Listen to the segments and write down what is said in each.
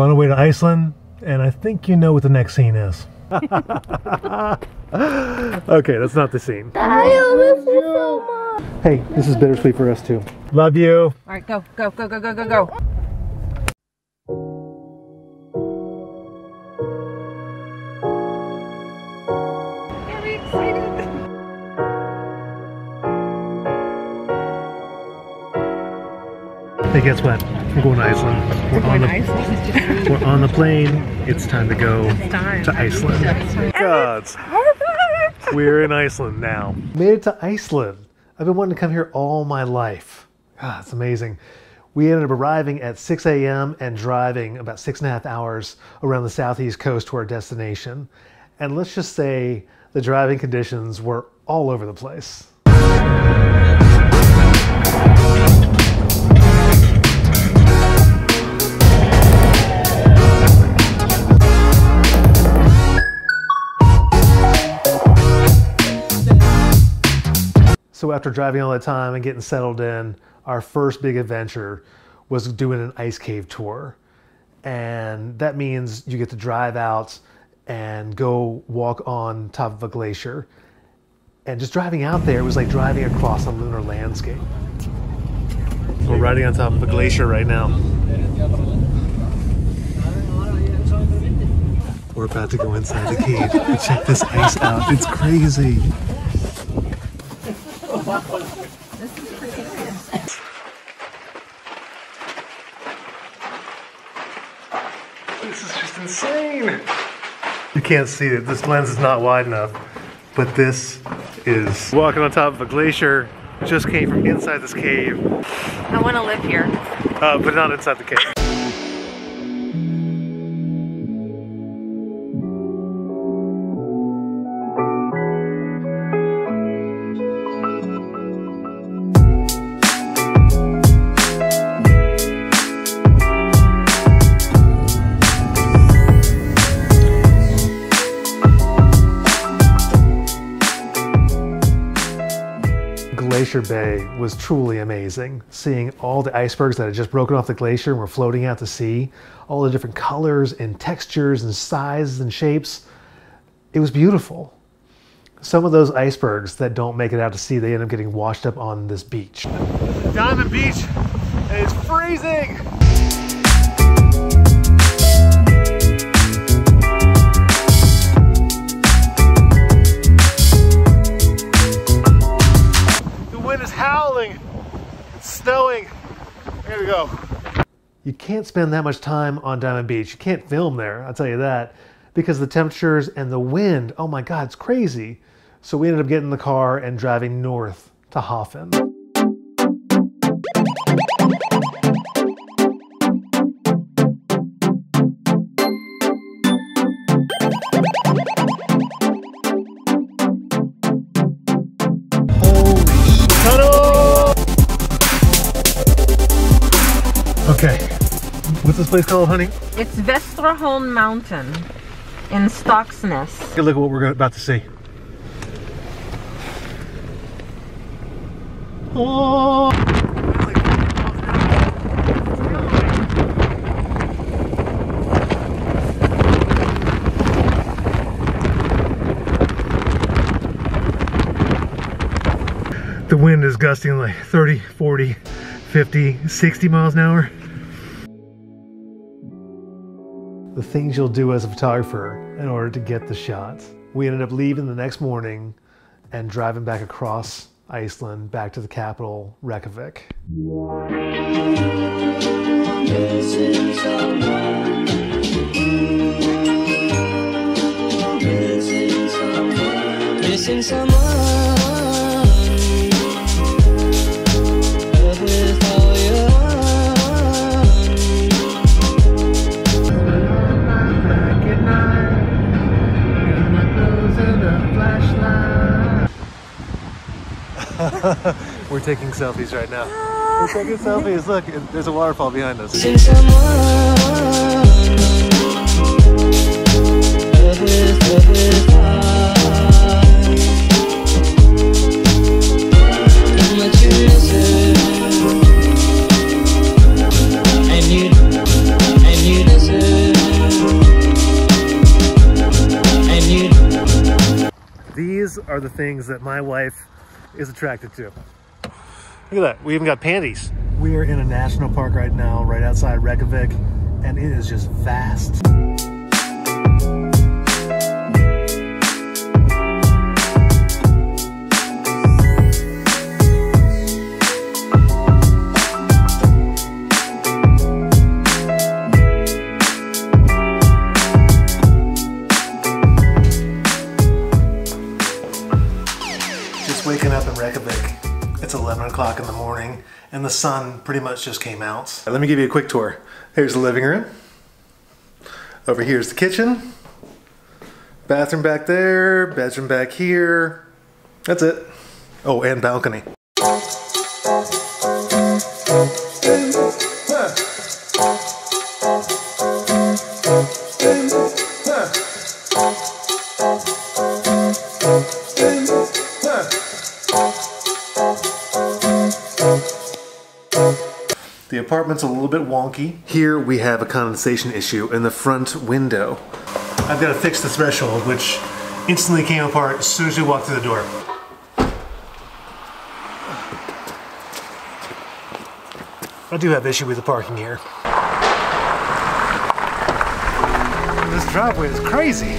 on our way to Iceland, and I think you know what the next scene is. Okay, that's not the scene. I love you so much. Hey, this is bittersweet for us too. Love you. All right, go, go, go, go, go, go, go. Very excited. Hey, guess what? We're going to Iceland. We're on the plane. It's time to go to Iceland. Gods. We're in Iceland now. Made it to Iceland. I've been wanting to come here all my life. God, it's amazing. We ended up arriving at 6 a.m. and driving about 6.5 hours around the southeast coast to our destination. And let's just say the driving conditions were all over the place. So after driving all that time and getting settled in, our first big adventure was doing an ice cave tour. And that means you get to drive out and go walk on top of a glacier. And just driving out there was like driving across a lunar landscape. We're riding on top of a glacier right now. We're about to go inside the cave and check this ice out. It's crazy. This is just insane. You can't see it. This lens is not wide enough, but this is walking on top of a glacier. Just came from inside this cave. I want to live here. But not inside the cave. Glacier Bay was truly amazing. Seeing all the icebergs that had just broken off the glacier and were floating out to sea, all the different colors and textures and sizes and shapes. It was beautiful. Some of those icebergs that don't make it out to sea, they end up getting washed up on this beach. Diamond Beach, and it's freezing! Howling, it's snowing. Here we go. You can't spend that much time on Diamond Beach. You can't film there, I'll tell you that, because the temperatures and the wind, oh my God, it's crazy. So we ended up getting in the car and driving north to Hoffen. Okay, what's this place called, honey? It's Vestraholm Mountain in Stocksness. Take a look at what we're about to see. Oh! The wind is gusting like 30, 40, 50, 60 miles an hour. The things you'll do as a photographer in order to get the shot. We ended up leaving the next morning and driving back across Iceland back to the capital, Reykjavik. Missing someone. We're taking selfies right now. We're taking selfies. Look, there's a waterfall behind us. And you deserve These are the things that my wife is attracted to. Look at that, we even got panties. We are in a national park right now, right outside Reykjavik, and it is just vast. Waking up in Reykjavik. It's 11 o'clock in the morning and the sun pretty much just came out. Let me give you a quick tour. Here's the living room. Over here's the kitchen. Bathroom back there, bedroom back here. That's it. Oh, and balcony. The apartment's a little bit wonky. Here we have a condensation issue in the front window. I've got to fix the threshold, which instantly came apart as soon as we walked through the door. I do have issue with the parking here. This driveway is crazy.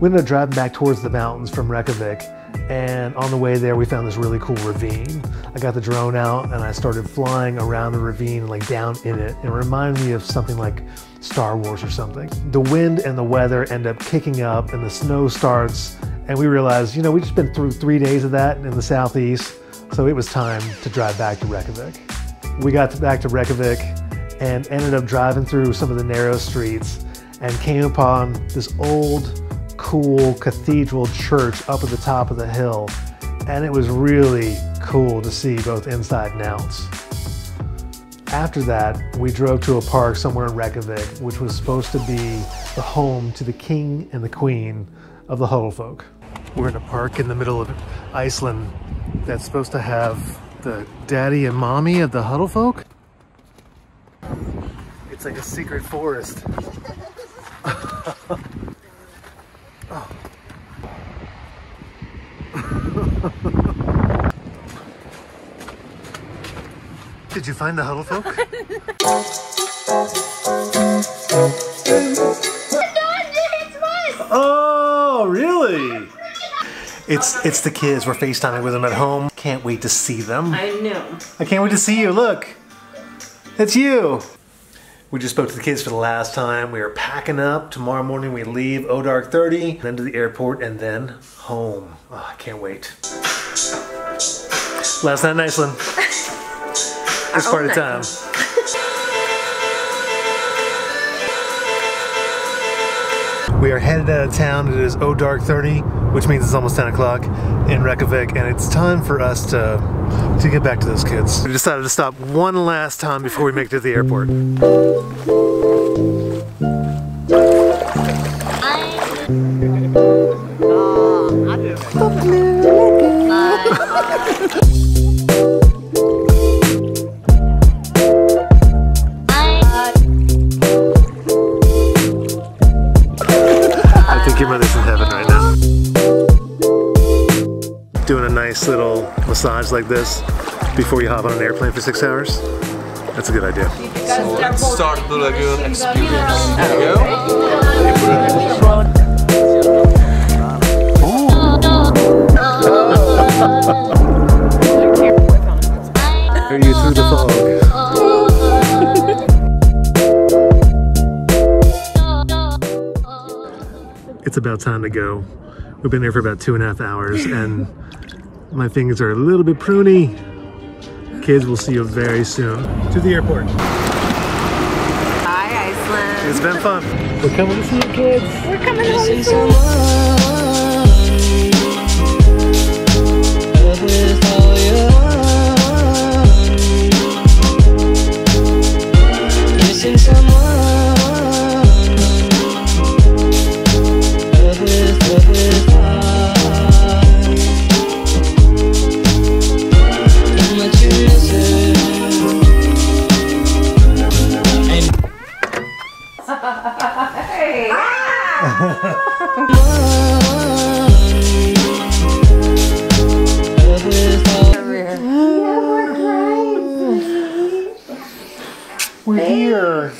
We ended up driving back towards the mountains from Reykjavik, and on the way there we found this really cool ravine. I got the drone out and I started flying around the ravine, like down in it. It reminded me of something like Star Wars or something. The wind and the weather end up kicking up and the snow starts, and we realized, you know, we've just been through 3 days of that in the southeast, so it was time to drive back to Reykjavik. We got back to Reykjavik and ended up driving through some of the narrow streets and came upon this old, cool cathedral church up at the top of the hill, and it was really cool to see both inside and out. After that, we drove to a park somewhere in Reykjavik, which was supposed to be the home to the king and the queen of the Shurtleff. We're in a park in the middle of Iceland that's supposed to have the daddy and mommy of the Shurtleff. It's like a secret forest. Oh. Did you find the Shurtleff? Oh, really? It's the kids. We're FaceTiming with them at home. Can't wait to see them. I know. I can't wait to see you. Look, it's you. We just spoke to the kids for the last time. We are packing up. Tomorrow morning we leave, dark 30, then to the airport, and then home. Oh, I can't wait. Last night in Iceland. This part of time. We are headed out of town. It is dark 30, which means it's almost 10 o'clock in Reykjavik, and it's time for us to get back to those kids. We decided to stop one last time before we make it to the airport. I think your mother's in heaven right now. Doing a nice little massage like this before you hop on an airplane for 6 hours. That's a good idea. So let's start the lagoon experience. There you go. Are you through the fog? It's about time to go. We've been there for about 2.5 hours and my fingers are a little bit pruny. Kids, will see you very soon. To the airport. Bye, Iceland. It's been fun. We're coming to see you, kids. We're coming home soon. Hey! here.